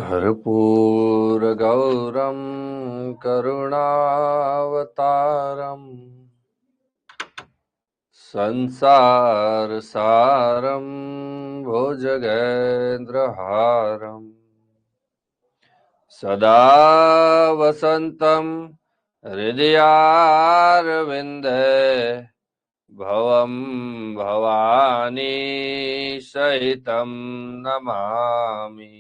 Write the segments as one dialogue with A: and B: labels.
A: कर्पूरगौरं करुणावतारं संसारसारं भुजगेन्द्रहारं सदा वसन्तं हृदयारविन्दे भवं भवानी सहितं नमामि।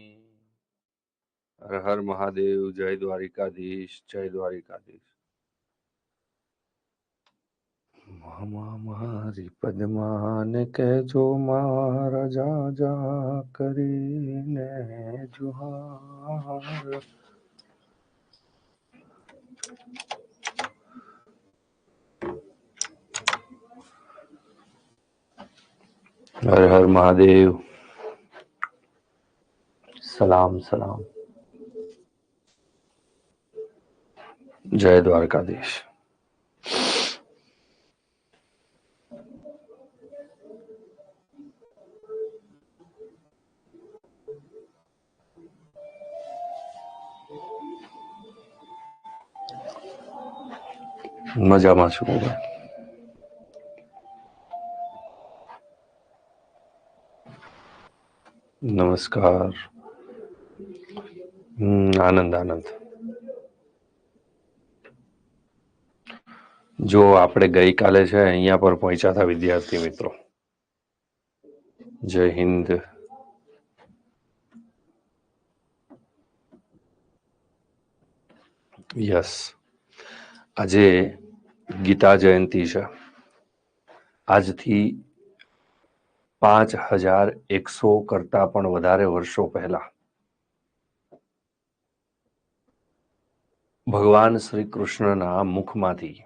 A: हर हर महादेव। जय द्वारिकाधीश, जय द्वारिकाधीश। મારી પદ્માન કહેજો મારા જા જા કરીને જુહાર। હર હર મહાદેવ। સલામ સલામ। જય દ્વારકાધીશ। મજામાં છું ભાઈ। નમસ્કાર। આનંદ આનંદ। જો આપણે ગઈકાલે છે અહીંયા પર પહોંચ્યા હતા વિદ્યાર્થી મિત્રો। જય હિન્દ। યસ, આજે ગીતા જયંતિ છે। આજથી 5100 કરતા પણ વધારે વર્ષો પહેલા ભગવાન શ્રી કૃષ્ણના મુખમાંથી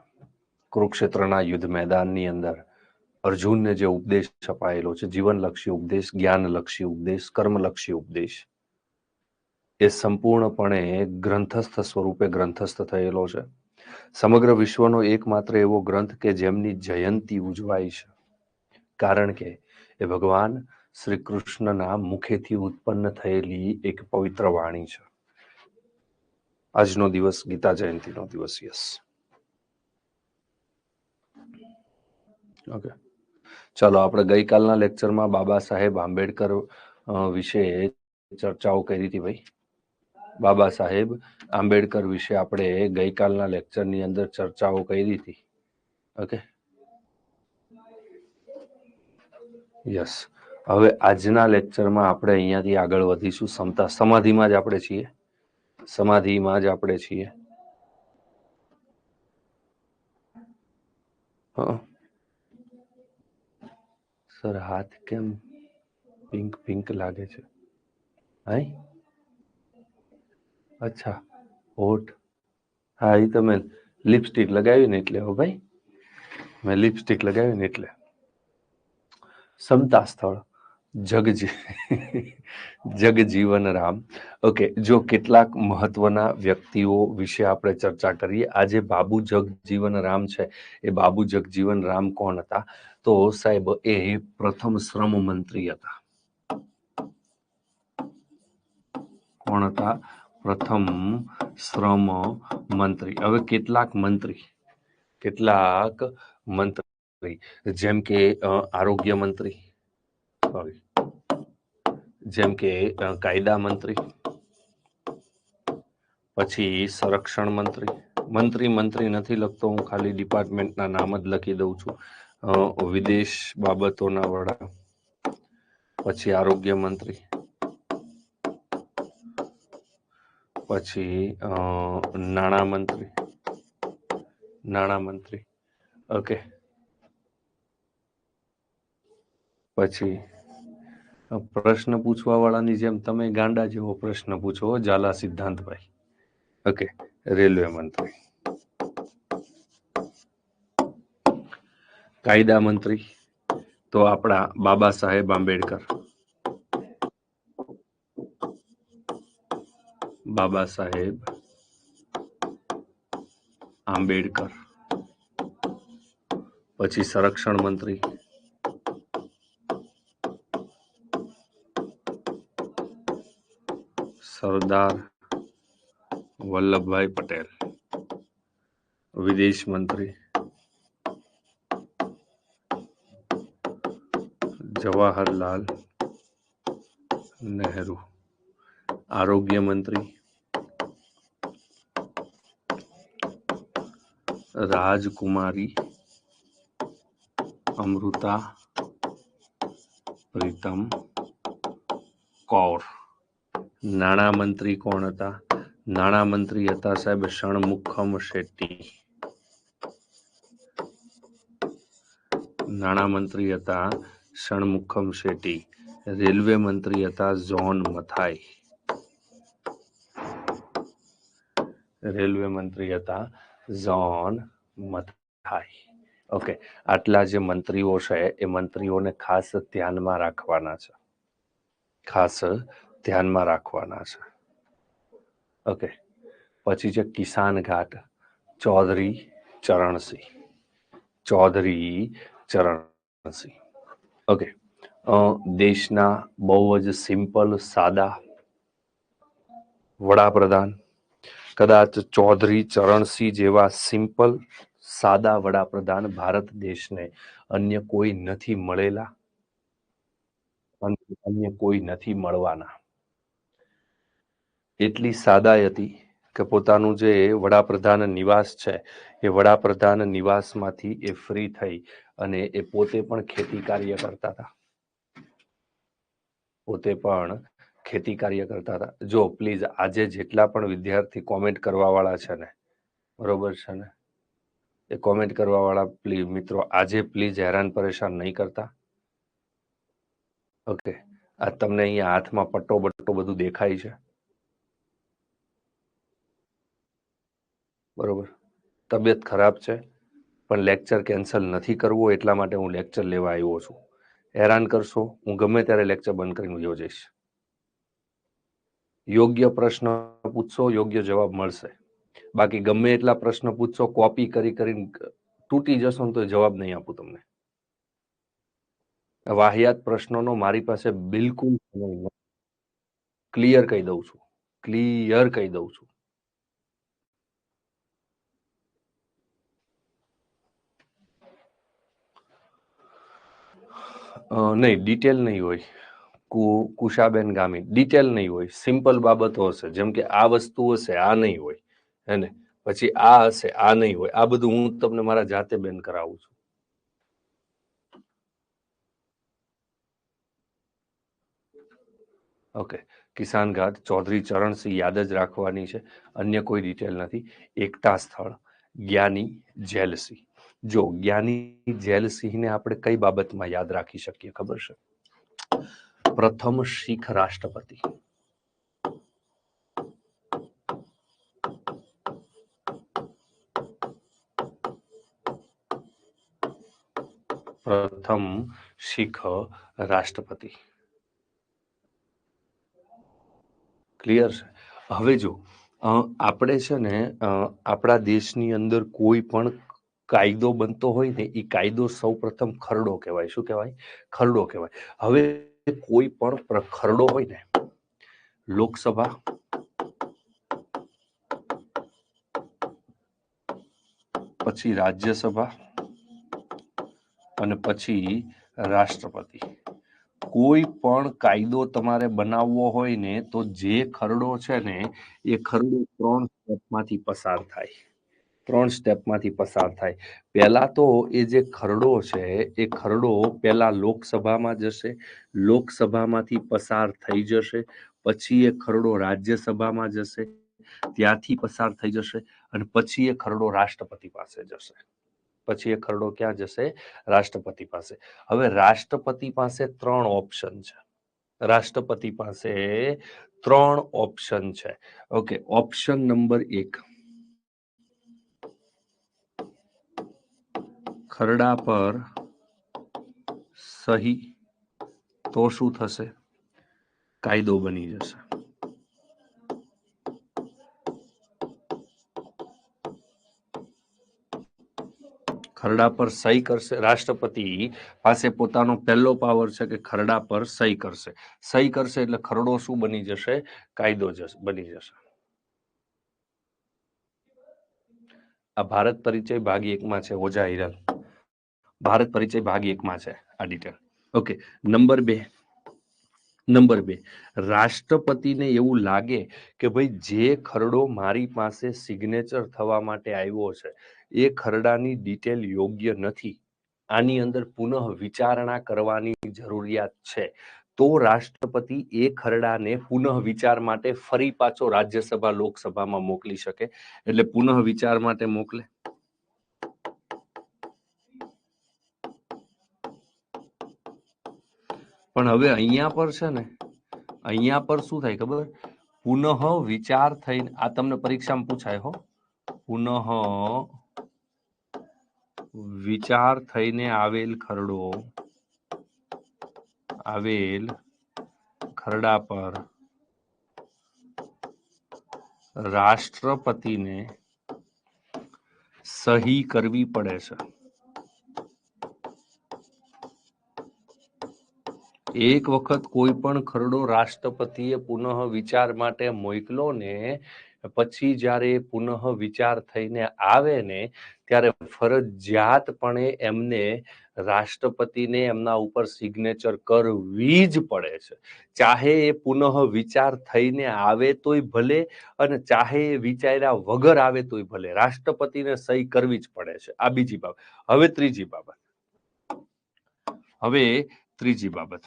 A: કુરુક્ષેત્રના યુદ્ધ મેદાનની અંદર અર્જુનને જે ઉપદેશ અપાયેલો છે, જીવનલક્ષી ઉપદેશ, જ્ઞાનલક્ષી ઉપદેશ, કર્મલક્ષી ઉપદેશ, એ સંપૂર્ણપણે ગ્રંથસ્થ સ્વરૂપે ગ્રંથસ્થ થયેલો છે। સમગ્ર વિશ્વનો એકમાત્ર એવો ગ્રંથ કે જેમની જયંતી ઉજવાય છે, કારણ કે એ ભગવાન શ્રી કૃષ્ણના મુખેથી ઉત્પન્ન થયેલી એક પવિત્ર વાણી છે। આજનો દિવસ ગીતા જયંતિનો દિવસ। યસ, ઓકે, ચાલો આપણે ગઈકાલના લેક્ચરમાં બાબા સાહેબ આંબેડકર વિશે ચર્ચાઓ કરી હતી ભાઈ। બાબા સાહેબ આંબેડકર વિશે આપણે ગઈકાલના લેક્ચરની અંદર ચર્ચાઓ કરી હતી। Okay, yes. હવે આજના લેક્ચરમાં આપણે અહીંયાથી આગળ વધીશું। સમાધિમાં જ આપણે છીએ। સમાધિમાં જ આપણે છીએ। હા સર, હાથ કેમ પિંક પિંક લાગે છે? હાય, અચ્છા, હોઠ। હા, એ તો મેં લિપસ્ટિક લગાવી ને એટલે। હો ભાઈ, મેં લિપસ્ટિક લગાવી ને એટલે। સમતા સ્થળ જગજીવન રામ। ઓકે, જો કેટલાક મહત્વના વ્યક્તિઓ વિશે આપણે ચર્ચા કરીએ। આજે બાબુ જગજીવન રામ છે, એ બાબુ જગજીવન રામ કોણ હતા? તો સાહેબ એ પ્રથમ શ્રમ મંત્રી હતા। કોણ હતા? પ્રથમ શ્રમ મંત્રી। હવે કેટલાક મંત્રી જેમ કે આરોગ્ય મંત્રી, જેમ કે કાયદા મંત્રી, પછી સંરક્ષણ મંત્રી નથી લખતો હું, ખાલી ડિપાર્ટમેન્ટના નામ જ લખી દઉં છું। વિદેશ બાબતોના વડા, પછી આરોગ્ય મંત્રી, પછી નાણામંત્રી, ઓકે, પછી પ્રશ્ન પૂછવા વાળાની જેમ તમે ગાંડા જેવો પ્રશ્ન પૂછો, ઝાલા સિદ્ધાંતભાઈ। ઓકે, રેલવે મંત્રી, કાયદા મંત્રી તો આપણા બાબા સાહેબ આંબેડકર। બાબા સાહેબ આંબેડકર। પછી સંરક્ષણ મંત્રી, સરદાર વલ્લભભાઈ પટેલ. વિદેશ મંત્રી જવાહરલાલ નહેરુ. આરોગ્ય મંત્રી રાજકુમારી અમૃતા પ્રીતમ કૌર. નાણામંત્રી કોણ હતા? નાણામંત્રી હતા સાહેબ ષણમુખમ શેટ્ટી. નાણામંત્રી હતા ષણમુખમ શેટ્ટી. રેલવે મંત્રી હતા ઝોન મથાઈ. રેલવે મંત્રી હતા ઝોન મથાઈ. ઓકે, આટલા જે મંત્રીઓ છે એ મંત્રીઓને ખાસ ધ્યાનમાં રાખવાના છે. ખાસ ધ્યાનમાં રાખવાના છે. ઓકે, પછી છે કિસાન ઘાટ ચૌધરી ચરણસિંહ. ચૌધરી ચરણસિંહ. ઓકે, દેશના બહુ જ સિમ્પલ સાદા વડાપ્રધાન કદાચ ચૌધરી ચરણસિંહ જેવા સિમ્પલ સાદા વડાપ્રધાન ભારત દેશને અન્ય કોઈ નથી મળેલા, અન્ય કોઈ નથી મળવાના. એટલી સાદાઈ હતી કે પોતાનું જે વડાપ્રધાન નિવાસ છે એ વડાપ્રધાન નિવાસમાંથી એ ફ્રી થઈ અને એ પોતે પણ ખેતી કાર્ય કરતા હતા. પોતે પણ ખેતી કાર્ય કરતા હતા. જો પ્લીઝ આજે જેટલા પણ વિદ્યાર્થી કોમેન્ટ કરવા વાળા છે ને, બરોબર છે ને, એ કોમેન્ટ કરવા વાળા પ્લીઝ મિત્રો આજે પ્લીઝ હેરાન પરેશાન નહીં કરતા. ઓકે, આ તમને અહીંયા હાથમાં પટ્ટો બટ્ટો બધું દેખાય છે, બરોબર? તબિયત ખરાબ છે પણ લેક્ચર કેન્સલ નથી કરવો એટલા માટે હું લેક્ચર લેવા આવ્યો છું. હેરાન કરશો હું ગમે ત્યારે લેક્ચર બંધ કરીને વયો જઈશ. યોગ્ય પ્રશ્ન પૂછશો યોગ્ય જવાબ મળશે. બાકી ગમે એટલા પ્રશ્ન પૂછશો કોપી કરી કરીને તૂટી જશો ને તો જવાબ નહીં આપું તમને. વાહિયાત પ્રશ્નોનો મારી પાસે બિલકુલ ક્લિયર કહી દઉં છું. ક્લિયર કહી દઉં છું. નહીં ડિટેલ નહીં હોય. કુશાબેન ગામી ડિટેલ નહીં હોય, સિમ્પલ બાબતો હશે. જેમ કે આ વસ્તુ હશે આ નહીં હોય, હે ને, પછી આ હશે આ નહીં હોય. આ બધું હું તમને મારા જાતે બેન કરાવું છું. ઓકે, કિસાન ઘાટ ચૌધરી ચરણસિંહ યાદ જ રાખવાની છે, અન્ય કોઈ ડિટેલ નથી. એકતા સ્થળ જ્ઞાની જેલસિંહ. જો જ્ઞાની જેલસિંહને આપણે કઈ બાબતમાં યાદ રાખી શકીએ ખબર છે? પ્રથમ શીખ રાષ્ટ્રપતિ. પ્રથમ શીખ રાષ્ટ્રપતિ. ક્લિયર છે? હવે જો આપણે છે ને આપણા દેશની અંદર કોઈ પણ કાયદો બનતો હોય ને એ કાયદો સૌ પ્રથમ ખરડો કહેવાય. શું કહેવાય? ખરડો કહેવાય. હવે કોઈ પણ ખરડો હોય ને, લોકસભા, પછી રાજ્યસભા અને પછી રાષ્ટ્રપતિ. કોઈ પણ કાયદો તમારે બનાવવો હોય ને તો જે ખરડો છે ને એ ખરડો 3 સ્ટેપમાંથી પસાર થાય. 3 સ્ટેપમાંથી પસાર થાય. પહેલા તો એ જે ખરડો છે એ ખરડો પહેલા લોકસભામાં જશે, લોકસભામાંથી પસાર થઈ જશે, પછી એ ખરડો રાજ્યસભામાં જશે, ત્યાંથી પસાર થઈ જશે અને પછી એ ખરડો રાષ્ટ્રપતિ પાસે જશે. પછી એ ખરડો ક્યાં જશે? રાષ્ટ્રપતિ પાસે. હવે રાષ્ટ્રપતિ પાસે 3 ઓપ્શન છે. રાષ્ટ્રપતિ પાસે 3 ઓપ્શન છે. ઓકે, ઓપ્શન નંબર 1, ખરડા પર સહી તો શું થશે? કાયદો બની જશે. ખરડા પર સહી કરશે. રાષ્ટ્રપતિ પાસે પોતાનો પહેલો પાવર છે કે ખરડા પર સહી કરશે. સહી કરશે એટલે ખરડો શું બની જશે? કાયદો બની જશે. આ ભારત પરિચય ભાગ 1 માં છે. ઓજા હિરલ, ભારત પરિચય ભાગ 1 માં છે આ ડિટેલ. ઓકે. નંબર 2, રાષ્ટ્રપતિને એવું લાગે કે ભાઈ જે ખરડો મારી પાસે સિગ્નેચર થવા માટે આવ્યો છે એ ખરડાની ડિટેલ યોગ્ય નથી, આની અંદર પુનઃ વિચારણા કરવાની જરૂરિયાત છે, તો રાષ્ટ્રપતિ એ ખરડાને પુનઃ વિચાર માટે ફરી પાછો રાજ્યસભા લોકસભામાં મોકલી શકે. એટલે પુનઃ વિચાર માટે મોકલે. પણ હવે અહીંયા પર છે ને, અહીંયા પર શું થાય ખબર? પુનઃ વિચાર થઈને, આ તમને પરીક્ષામાં પૂછાય હો, પુનઃ વિચાર થઈને આવેલ ખરડા પર રાષ્ટ્રપતિને સહી કરવી પડે છે. એક વખત કોઈ પણ ખરડો રાષ્ટ્રપતિએ પુનઃ વિચાર માટે મોકલો ને પછી જ્યારે પુનઃ વિચાર થઈને આવે ને ત્યારે ફરજિયાતપણે એમને રાષ્ટ્રપતિને એમના ઉપર સિગ્નેચર કરવી જ પડે છે. ચાહે એ પુનઃ વિચાર થઈને આવે તોય ભલે અને ચાહે એ વિચાર્યા વગર આવે તોય ભલે, રાષ્ટ્રપતિને સહી કરવી જ પડે છે. આ બીજી બાબત. હવે ત્રીજી બાબત,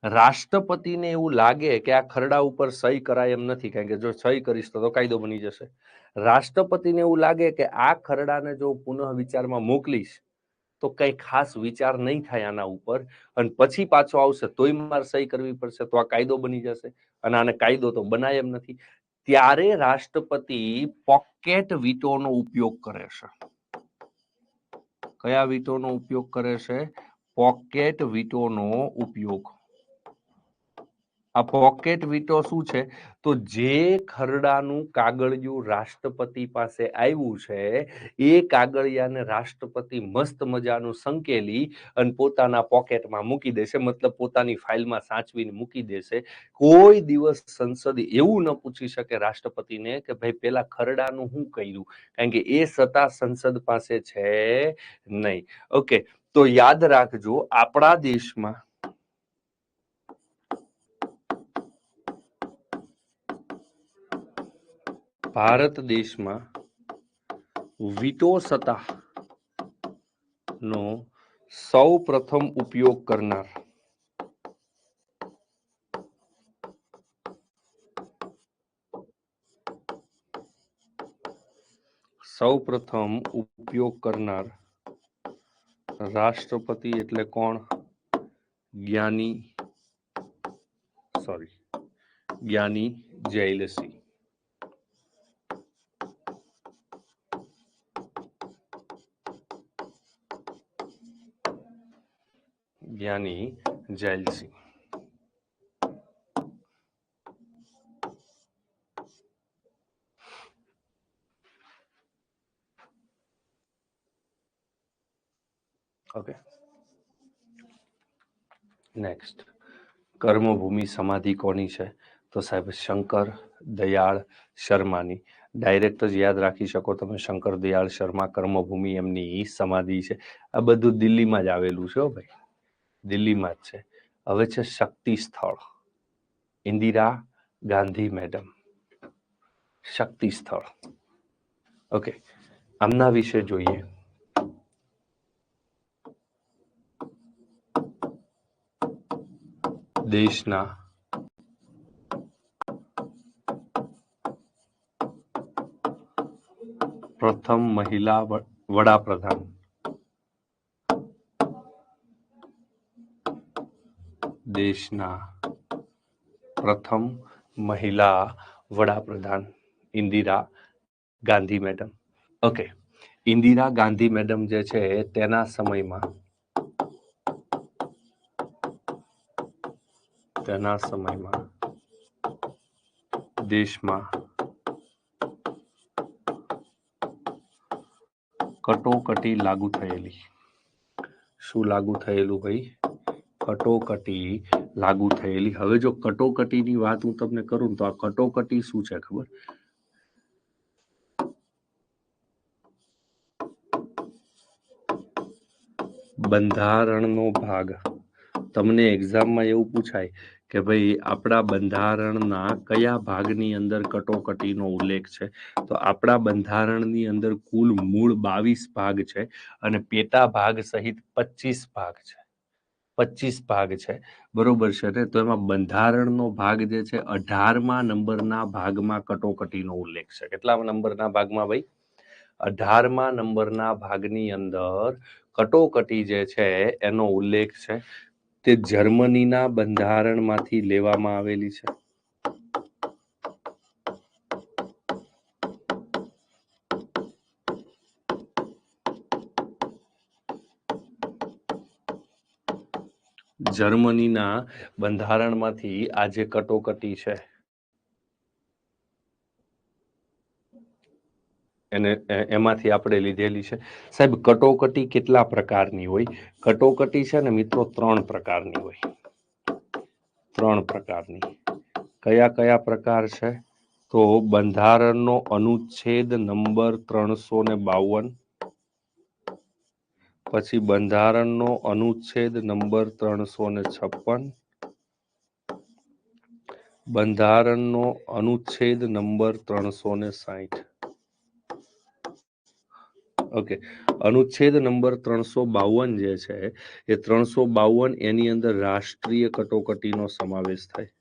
A: રાષ્ટ્રપતિને એવું લાગે કે આ ખરડા ઉપર સહી કરાય એમ નથી, કારણ કે જો સહી કરીશ તો કાયદો બની જશે. રાષ્ટ્રપતિને એવું લાગે કે આ ખરડાને જો પુનઃ વિચારમાં મોકલીશ તો કઈ ખાસ વિચાર નહીં થાય આના ઉપર, અને પછી પાછો આવશે તોય મારે સહી કરવી પડશે, તો આ કાયદો બની જશે, અને આને કાયદો તો બનાય એમ નથી. ત્યારે રાષ્ટ્રપતિ પોકેટ વીટોનો ઉપયોગ કરે છે. કયા વીટોનો ઉપયોગ કરે છે? પોકેટ વીટોનો ઉપયોગ. આ પોકેટ વીટો શું છે? તો જે ખરડાનું કાગળિયું રાષ્ટ્રપતિ પાસે આવ્યું છે એ કાગળિયાને રાષ્ટ્રપતિ મસ્ત મજાનું સંકેલી અને પોતાના પોકેટમાં મૂકી દેશે, મતલબ પોતાની ફાઇલમાં સાચવીને મૂકી દેશે. કોઈ દિવસ સંસદ એવું ન પૂછી શકે રાષ્ટ્રપતિને કે ભાઈ પેલા ખરડાનું શું કર્યું, કારણ કે એ સત્તા સંસદ પાસે છે નહીં. ઓકે, તો યાદ રાખજો, આપણા દેશમાં ભારત દેશમાં વીટો સત્તાનો સૌ પ્રથમ ઉપયોગ કરનાર રાષ્ટ્રપતિ એટલે કોણ? જ્ઞાની જયલસિંહ. જ્ઞાની જયલસિંહ. ઓકે, નેક્સ્ટ, કર્મભૂમિ સમાધિ કોની છે? તો સાહેબ શંકર દયાળ શર્માની. ડાયરેક્ટ જ યાદ રાખી શકો તમે, શંકર દયાળ શર્મા કર્મભૂમિ એમની સમાધિ છે. આ બધું દિલ્હીમાં જ આવેલું છે ભાઈ, દિલ્હીમાં જ છે. હવે છે શક્તિ સ્થળ, ઇન્દિરા ગાંધી મેડમ. શક્તિ સ્થળ. ઓકે, આમના વિશે જોઈએ. દેશના પ્રથમ મહિલા વડાપ્રધાન. દેશના પ્રથમ મહિલા વડાપ્રધાન Indira Gandhi madam. Okay, Indira Gandhi madam જે છે તેના સમયમાં દેશમાં કટોકટી લાગુ થયેલી. શું લાગુ થયેલું ભાઈ? કટોકટી લાગુ થયેલી. હવે જો કટોકટીની વાત હું તમને કરું તો આ કટોકટી શું છે ખબર? બંધારણનો ભાગ. તમને એક્ઝામમાં એવું પૂછાય કે ભાઈ આપણા બંધારણના કયા ભાગની અંદર કટોકટીનો ઉલ્લેખ છે? તો આપણા બંધારણની અંદર કુલ મૂળ 22 ભાગ છે અને પેટા ભાગ સહિત 25 ભાગ છે. 25 ભાગ છે, બરોબર છે ને? તો એમાં બંધારણનો ભાગ જે છે 18મા નંબરના ભાગમાં કટોકટીનો ઉલ્લેખ છે. કેટલા નંબરના ભાગમાં ભાઈ? 18મા નંબરના ભાગની અંદર કટોકટી જે છે એનો ઉલ્લેખ છે. તે જર્મનીના બંધારણમાંથી લેવામાં આવેલી છે. જર્મનીના બંધારણમાંથી આ જે કટોકટી છે એમાંથી આપણે લીધેલી છે. સાહેબ કટોકટી કેટલા પ્રકારની હોય? કટોકટી છે ને મિત્રો 3 પ્રકારની હોય. 3 પ્રકારની. કયા કયા પ્રકાર છે? તો બંધારણનો અનુચ્છેદ નંબર 352, પછી બંધારણનો અનુચ્છેદ નંબર 356, બંધારણનો અનુચ્છેદ નંબર 360. ઓકે, અનુચ્છેદ નંબર 352 જે છે એ 352 એની અંદર રાષ્ટ્રીય કટોકટીનો સમાવેશ થાય.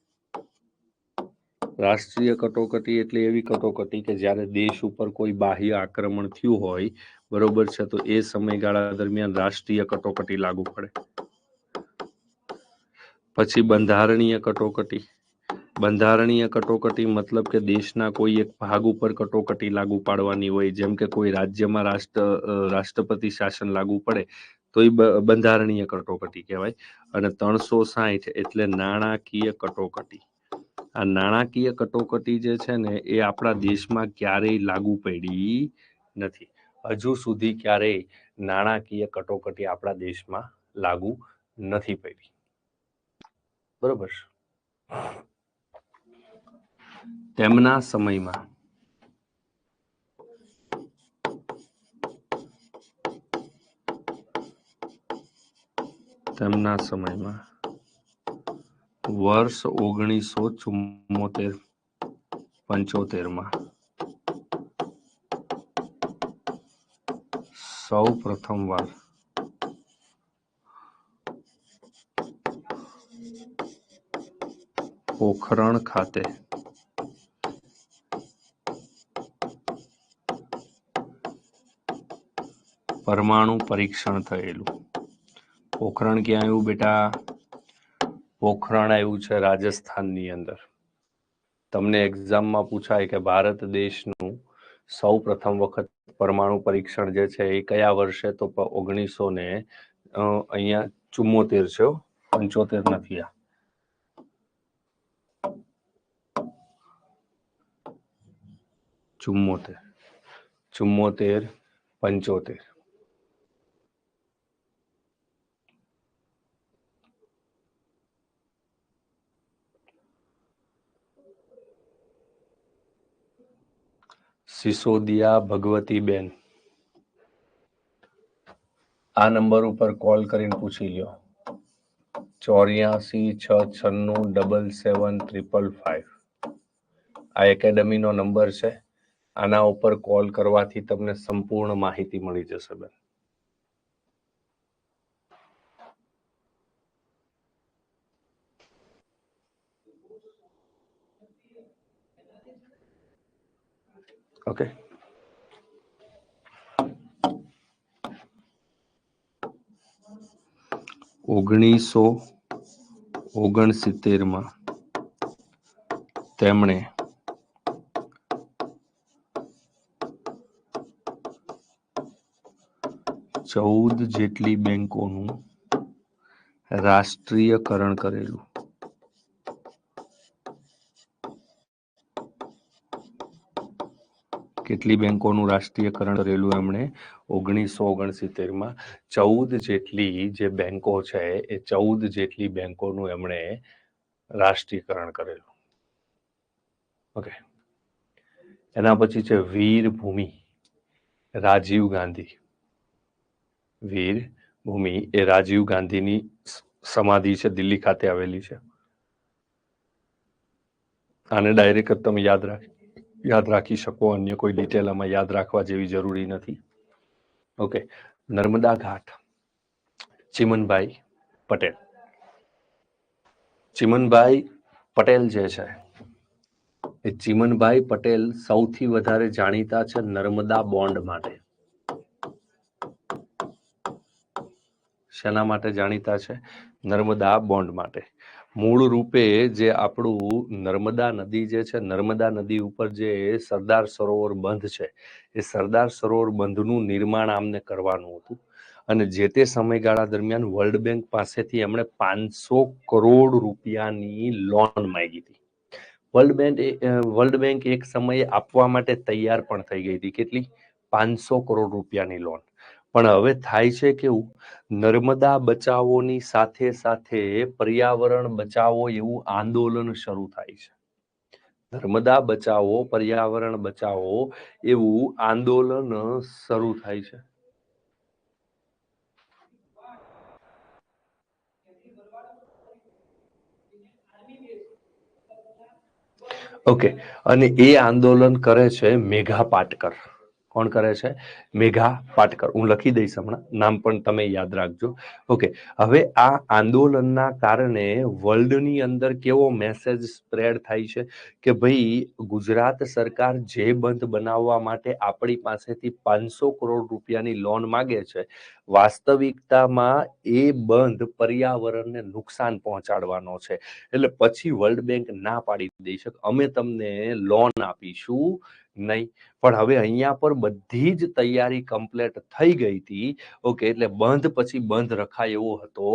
A: રાષ્ટ્રીય કટોકટી એટલે એવી કટોકટી કે જ્યારે દેશ ઉપર કોઈ બાહ્ય આક્રમણ થયું હોય, બરોબર છે, તો એ સમયગાળા દરમિયાન રાષ્ટ્રીય કટોકટી લાગુ પડે. પછી બંધારણીય કટોકટી. બંધારણીય કટોકટી મતલબ કે દેશના કોઈ એક ભાગ ઉપર કટોકટી લાગુ પાડવાની હોય, જેમ કે કોઈ રાજ્યમાં રાષ્ટ્રપતિ શાસન લાગુ પડે તો એ બંધારણીય કટોકટી કહેવાય. અને 360 એટલે નાણાકીય કટોકટી. આ નાણાકીય કટોકટી જે છે ને એ આપણા દેશમાં ક્યારેય લાગુ પડી નથી. હજુ સુધી ક્યારેય નાણાકીય કટોકટી આપણા દેશમાં લાગુ નથી પડી. બરોબર. તેમના સમયમાં વર્ષ 1974-75 સૌ પ્રથમ વાર પોખરણ ખાતે પરમાણુ પરીક્ષણ થયેલું. પોખરણ ક્યાં આવ્યું બેટા? પોખરણ આવ્યું છે રાજસ્થાનની અંદર. તમને એક્ઝામમાં પૂછાય કે ભારત દેશનું સૌ પ્રથમ વખત પરમાણુ પરીક્ષણ જે છે એ કયા વર્ષે? તો 1974 છે, 75 નથી. આ 74-75. સિસોદિયા ભગવતીબેન, આ નંબર ઉપર કોલ કરીને પૂછી લ્યો. 84-696-77-555. આ એકેડમીનો નંબર છે. આના ઉપર કોલ કરવાથી તમને સંપૂર્ણ માહિતી મળી જશે બેન. ઓકે. ઓગણીસો 69 તેમણે ચૌદ જેટલી બેંકોનું રાષ્ટ્રીયકરણ કરેલું. કેટલી બેંકોનું રાષ્ટ્રીયકરણ કરેલું એમણે? 1969માં 14 જેટલી જે બેંકો છે એ 14 જેટલી બેંકોનું એમણે રાષ્ટ્રીયકરણ કરેલું. ઓકે, એના પછી છે વીર ભૂમિ, રાજીવ ગાંધી. વીર ભૂમિ એ રાજીવ ગાંધીની સમાધિ છે, દિલ્હી ખાતે આવેલી છે. આને ડાયરેક્ટ તમે યાદ રાખી શકો, અન્ય કોઈ ડિટેલ આમાં યાદ રાખવા જેવી જરૂરી નથી. ઓકે, નર્મદા ઘાટ, ચિમનભાઈ પટેલ. ચિમનભાઈ પટેલ જે છે એ ચિમનભાઈ પટેલ સૌથી વધારે જાણીતા છે નર્મદા બોન્ડ માટે. શેના માટે જાણીતા છે? નર્મદા બોન્ડ માટે. મૂળ રૂપે જે આપણું નર્મદા નદી જે છે, નર્મદા નદી ઉપર જે સરદાર સરોવર બંધ છે, એ સરદાર સરોવર બંધનું નિર્માણ આમને કરવાનું હતું. અને જે તે સમયગાળા દરમિયાન વર્લ્ડ બેંક પાસેથી એમણે 500 કરોડ રૂપિયાની લોન માંગી હતી. વર્લ્ડ બેંક એક સમયે આપવા માટે તૈયાર પણ થઈ ગઈ હતી. કેટલી? 500 કરોડ રૂપિયાની લોન. પણ હવે થાય છે કેવું, નર્મદા બચાવોની સાથે સાથે પર્યાવરણ બચાવો એવું આંદોલન શરૂ થાય છે. નર્મદા બચાવો, પર્યાવરણ બચાવો એવું આંદોલન શરૂ થાય છે. ઓકે, અને એ આંદોલન કરે છે મેઘા પાટકર. કોણ કરે છે? મેઘા પાટકર. હું લખી દઈશ હમણાં, નામ પણ તમે યાદ રાખજો. ઓકે, હવે આ આંદોલનના કારણે વર્લ્ડની અંદર કેવો મેસેજ સ્પ્રેડ થાય છે કે ભાઈ ગુજરાત સરકાર જે બંધ બનાવવા માટે આપણી પાસેથી 500 કરોડ રૂપિયાની લોન માગે છે, વાસ્તવિકતામાં એ બંધ પર્યાવરણને નુકસાન પહોંચાડવાનો છે. એટલે પછી વર્લ્ડ બેંક ના પાડી દઈ શકે, અમે તમને લોન આપીશું નહીં. પણ હવે અહીંયા પર બધી જ તૈયારી કમ્પ્લીટ થઈ ગઈ હતી. ઓકે, એટલે બંધ પછી બંધ રખાય એવો હતો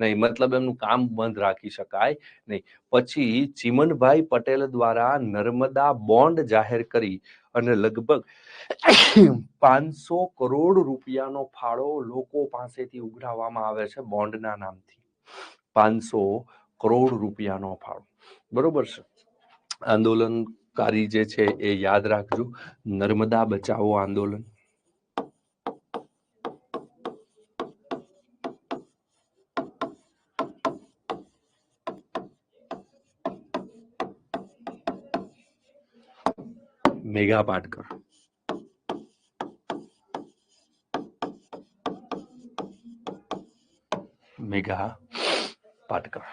A: નહીં, મતલબ એમનું કામ બંધ રાખી શકાય નહીં. પછી ચિમનભાઈ પટેલ દ્વારા નર્મદા બોન્ડ જાહેર કરી અને લગભગ 500 કરોડ રૂપિયાનો ફાળો લોકો પાસેથી ઉઘરાવવામાં આવે છે બોન્ડના નામથી. 500 કરોડ રૂપિયાનો ફાળો. બરોબર છે. આંદોલનકારી જે છે એ યાદ રાખજો, નર્મદા બચાવો આંદોલન. મેઘા પાટકર. મેઘા પાટકર.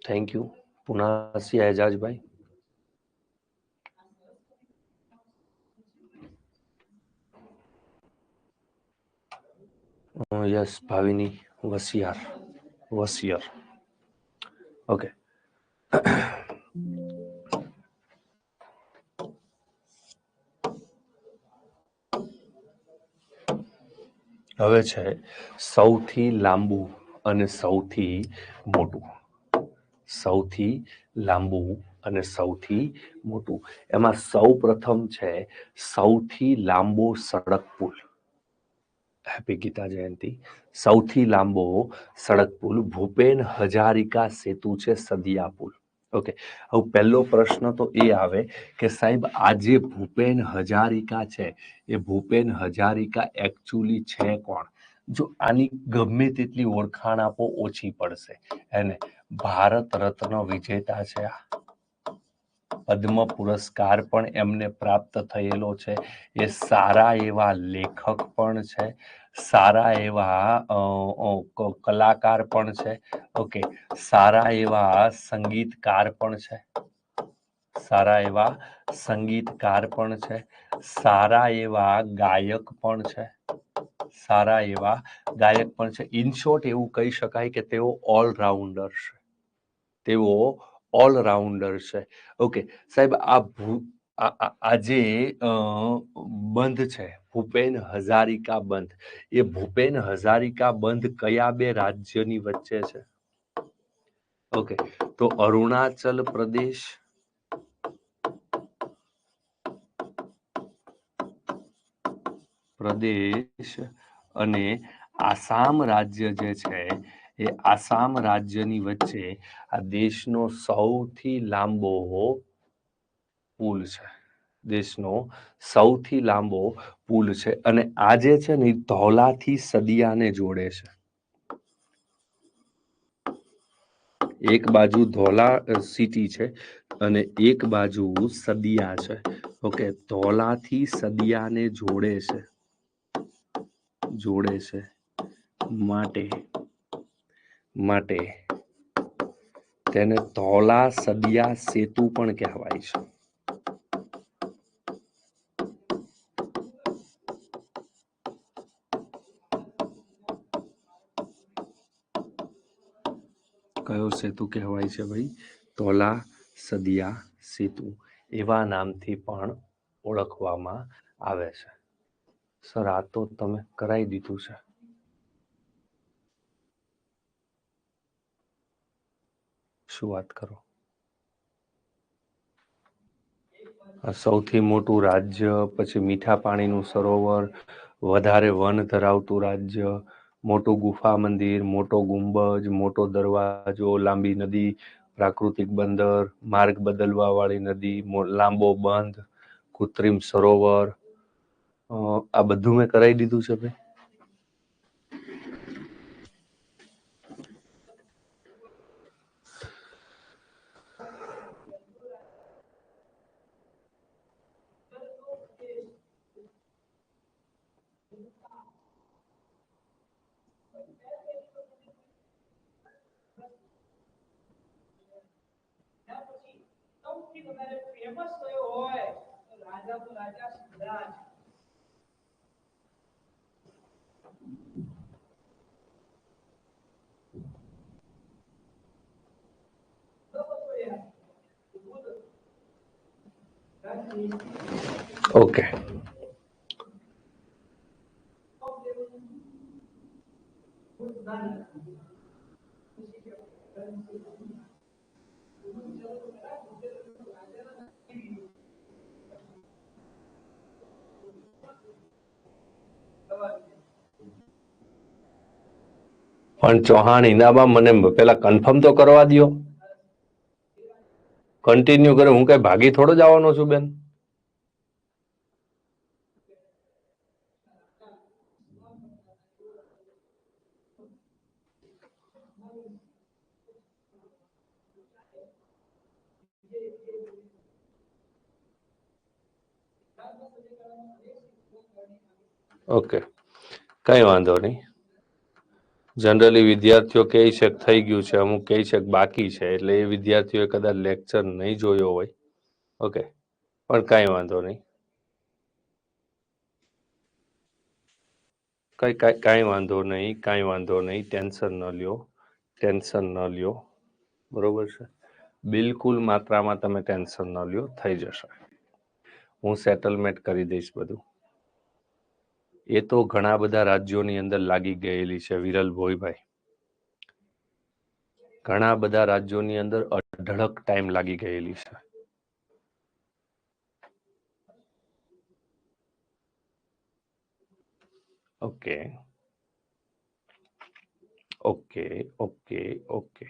A: Thank you. પુનાસિયા એજાજભાઈ. યસ, ભાવિની વસિયર. ઓકે, હવે છે સૌથી લાંબુ અને સૌથી મોટું. સૌથી લાંબુ અને સૌથી મોટું. એમાં સૌ પ્રથમ છે સૌથી લાંબો સડક પુલ. હેપી ગીતા જયંતિ. સૌથી લાંબો સડક પુલ ભૂપેન હજારિકા સેતુ છે, સદિયા પુલ. ઓકે, હવે પહેલો પ્રશ્ન તો એ આવે કે સાહેબ આ જે ભૂપેન હજારિકા છે એ ભૂપેન હજારિકા એકચ્યુઅલી છે કોણ? જો આની ગમે તેટલી ઓળખાણ આપો ઓછી પડશે. એને ભારત રત્ન વિજેતા છે, પદ્મ પુરસ્કાર પણ એમને પ્રાપ્ત થયેલો છે. એ સારા એવા લેખક પણ છે, સારા એવા કલાકાર પણ છે. ઓકે, સારા એવા સંગીતકાર પણ છે, સારા એવા સંગીતકાર પણ છે, સારા એવા ગાયક પણ છે, સારા એવા ગાયક પણ છે. ઇન શોર્ટ એવું કહી શકાય કે તેઓ ઓલરાઉન્ડર છે. તેઓ ઓલરાઉન્ડર છે. ઓકે સાહેબ, આ જે બંધ છે ભૂપેન હજારિકા બંધ, એ ભૂપેન હજારિકા બંધ કયા બે રાજ્યની વચ્ચે છે? ઓકે, તો અરુણાચલ પ્રદેશ, અને આસામ રાજ્ય જે છે એ આસામ રાજ્યની વચ્ચે આ દેશનો સૌથી લાંબો પુલ છે, દેશનો સૌથી લાંબો પુલ છે, અને આ જે છે ને ધોલાથી સદિયાને જોડે છે. એક બાજુ ધોલા સિટી છે અને એક બાજુ સદિયા છે. ઓકે, ધોલાથી સદિયાને જોડે છે માટે તેને ધોલા સદિયા સેતુ પણ કહેવાય છે. કયો સેતુ કહેવાય છે ભાઈ? ધોલા સદિયા સેતુ, એવા નામથી પણ ઓળખવામાં આવે છે. સર, આ તો તમે કરાવી દીધું છે. શું વાત કરો? સૌથી મોટું રાજ્ય, પછી મીઠા પાણીનું સરોવર, વધારે વન ધરાવતું રાજ્ય, મોટું ગુફા મંદિર, મોટો ગુંબજ, મોટો દરવાજો, લાંબી નદી, પ્રાકૃતિક બંદર, માર્ગ બદલવા વાળી નદી, લાંબો બંધ, કૃત્રિમ સરોવર, આ બધું મેં કરાવી દીધું છે ભાઈ. ઓકે, પણ ચૌહાણ ઈનાબા, મને પેલા કન્ફર્મ તો કરવા દો. કન્ટિન્યુ કરે, હું કઈ ભાગી થોડો જવાનો છું બેન. ઓકે, કઈ વાંધો નહીં. જનરલી વિદ્યાર્થીઓ કહે છે થઈ ગયું છે, અમુક કહે છે બાકી છે, એટલે એ વિદ્યાર્થીઓએ કદાચ લેક્ચર નહીં જોયો હોય. ઓકે, પણ કાંઈ વાંધો નહીં, કાંઈ વાંધો નહીં, ટેન્શન ન લ્યો. બરોબર છે, બિલકુલ માત્રામાં તમે ટેન્શન ન લ્યો, થઈ જશે. હું સેટલમેન્ટ કરી દઈશ બધું. એ તો ઘણા બધા રાજ્યોની અંદર લાગી ગયેલી છે વિરલ ભોઈભાઈ, ઘણા બધા રાજ્યોની અંદર અઢળક ટાઈમ લાગી ગયેલી છે. ઓકે ઓકે ઓકે ઓકે,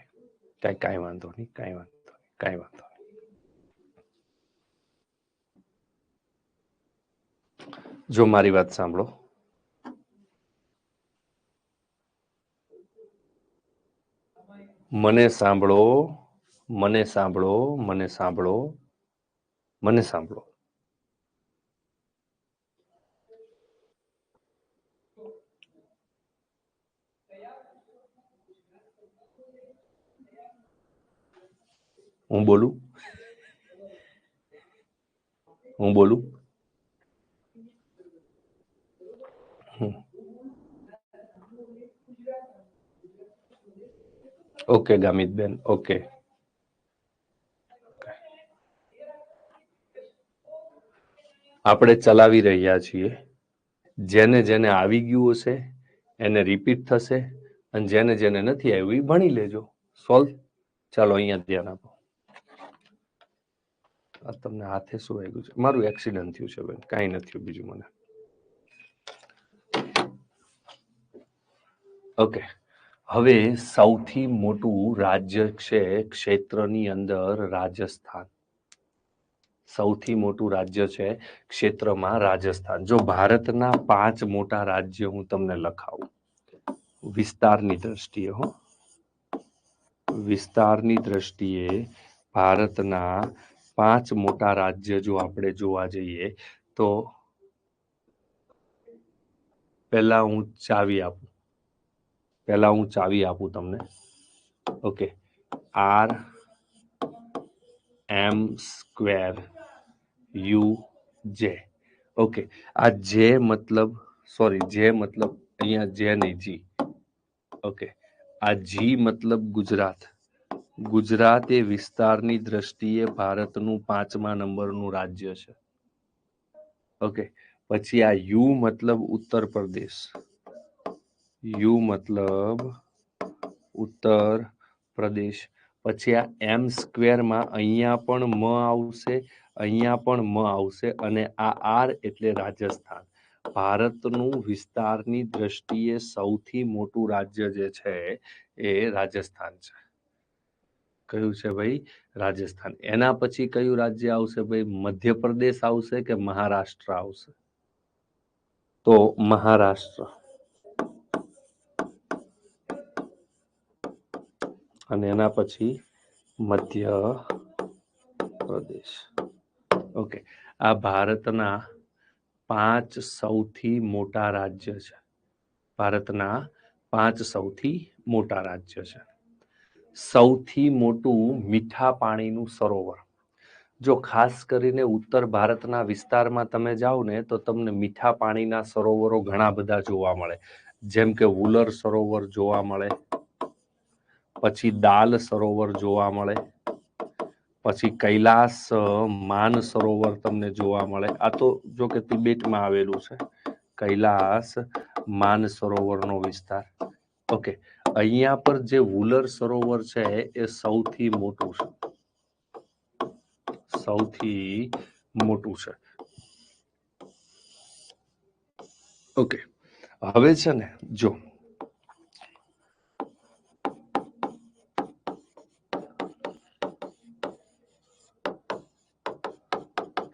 A: કાંઈ વાંધો નહીં, કાંઈ વાંધો નહીં. જો મારી વાત સાંભળો, મને સાંભળો. હું બોલું? ઓકે ગામિતબેન, ઓકે. આપણે ચલાવી રહ્યા છીએ. જેને જેને આવી ગયું હશે એને રિપીટ થશે, અને જેને જેને નથી આવ્યું એ ભણી લેજો. સોલ્વ. ચાલો અહીંયા ધ્યાન આપો. આ તમને હાથે શું વાગ્યું છે? મારું એક્સિડન્ટ થયું છે બેન, કાંઈ નથી થયું બીજું મને. ઓકે, હવે સૌથી મોટું રાજ્ય છે ક્ષેત્રની અંદર રાજસ્થાન. સૌથી મોટું રાજ્ય છે ક્ષેત્રમાં રાજસ્થાન. જો ભારતના 5 મોટા રાજ્ય હું તમને લખાવું વિસ્તારની દ્રષ્ટિએ, હો, વિસ્તારની દ્રષ્ટિએ ભારતના 5 મોટા રાજ્ય જો આપણે જોવા જઈએ તો પહેલા હું ચાવી આપું તમને. Okay, RM² UJ. ઓકે, આ જે મતલબ અહીંયા જે નહીં જી. ઓકે, આ જી મતલબ ગુજરાત. ગુજરાત એ વિસ્તારની દ્રષ્ટિએ ભારતનું 5મા નંબરનું રાજ્ય છે. ઓકે, પછી આ યુ મતલબ ઉત્તર પ્રદેશ. યુ મતલબ ઉત્તર પ્રદેશ. પછી આ M² માં અહીંયા પણ મ આવશે, અહીંયા પણ મ આવશે, અને આ આર એટલે રાજસ્થાન. ભારતનું વિસ્તારની દ્રષ્ટિએ સૌથી મોટું રાજ્ય જે છે એ રાજસ્થાન છે. કયું છે ભાઈ? રાજસ્થાન. એના પછી કયું રાજ્ય આવશે ભાઈ? મધ્યપ્રદેશ આવશે કે મહારાષ્ટ્ર આવશે? તો મહારાષ્ટ્ર. અને એના પછી મધ્યપ્રદેશ. ઓકે, આ ભારતના 5 સૌથી મોટા રાજ્ય છે. ભારતના 5 સૌથી મોટા રાજ્ય છે. સૌથી મોટું મીઠા પાણીનું સરોવર. જો ખાસ કરીને ઉત્તર ભારતના વિસ્તારમાં તમે જાઓ ને તો તમને મીઠા પાણીના સરોવરો ઘણા બધા જોવા મળે. જેમ કે વુલર સરોવર જોવા મળે, પછી દાલ સરોવર જોવા મળે, પછી કૈલાસ માન સરોવર તમને જોવા મળે. આ તો જો કે તિબેટમાં આવેલું છે, કૈલાસ માન સરોવરનો વિસ્તાર. ઓકે, અહીંયા પર જે વુલર સરોવર છે એ સૌથી મોટું છે. સૌથી મોટું છે. ઓકે, હવે છે ને જો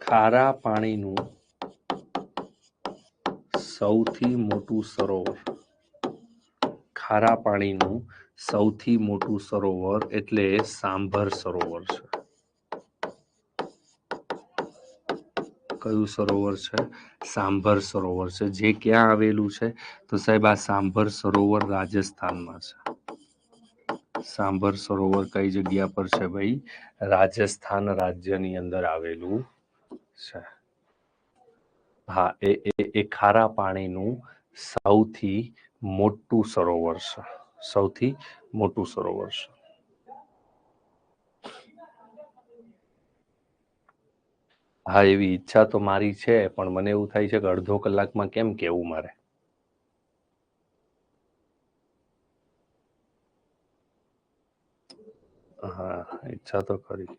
A: ખારા પાણીનું સૌથી મોટું સરોવર, ખારા પાણીનું સૌથી મોટું સરોવર એટલે સાંભર સરોવર છે. કયું સરોવર છે? સાંભર સરોવર છે. જે ક્યાં આવેલું છે? તો સાહેબ આ સાંભર સરોવર રાજસ્થાનમાં છે. સાંભર સરોવર કઈ જગ્યા પર છે ભાઈ? રાજસ્થાન રાજ્યની અંદર આવેલું છે. હા, એ ખારા પાણીનું સૌથી મોટું સરોવર છે. સૌથી મોટું સરોવર છે. હા, એવી ઈચ્છા તો મારી છે, પણ મને એવું થાય છે કે અડધો કલાકમાં કેમ કેવું મારે. હા, ઈચ્છા તો ખરી.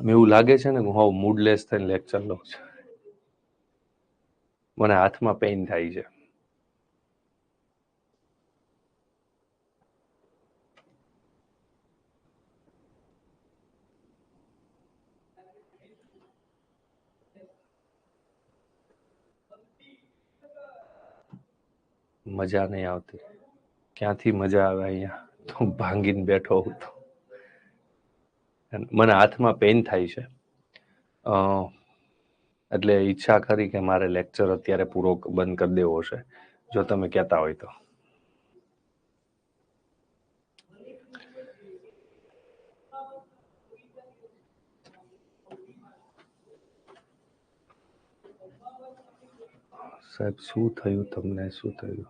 A: એવું લાગે છે ને હું હાવ મૂડલેસ થઈને લેક્ચર લઉં છું. મને હાથમાં પેઇન થાય છે. મજા નહીં આવતી. ક્યાંથી મજા આવે? અહીંયા તો ભાંગીને બેઠો હું તો. મને હાથમાં પેઇન થાય છે. એટલે ઈચ્છા ખરી કે મારે લેક્ચર અત્યારે પૂરો બંધ કરી દેવો છે, જો તમે કહેતા હોય તો. સાહેબ શું થયું તમને? શું થયું?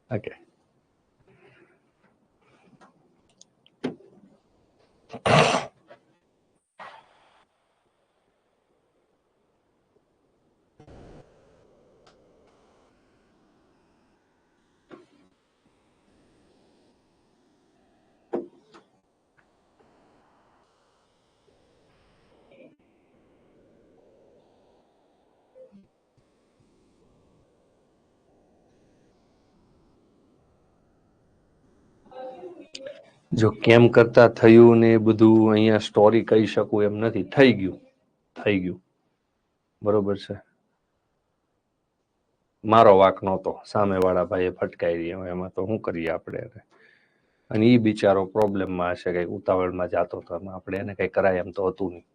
A: ઓકે, જો કેમ કરતા થયું ને એ બધું અહીંયા સ્ટોરી કહી શકું એમ નથી. થઈ ગયું બરોબર છે. મારો વાક નહોતો, સામેવાળા ભાઈએ ફટકારી, એમાં તો શું કરીએ આપણે. અને એ બિચારો પ્રોબ્લેમમાં હશે, કઈ ઉતાવળમાં જાતો હતો, આપણે એને કઈ કરાય એમ તો હતું નહીં.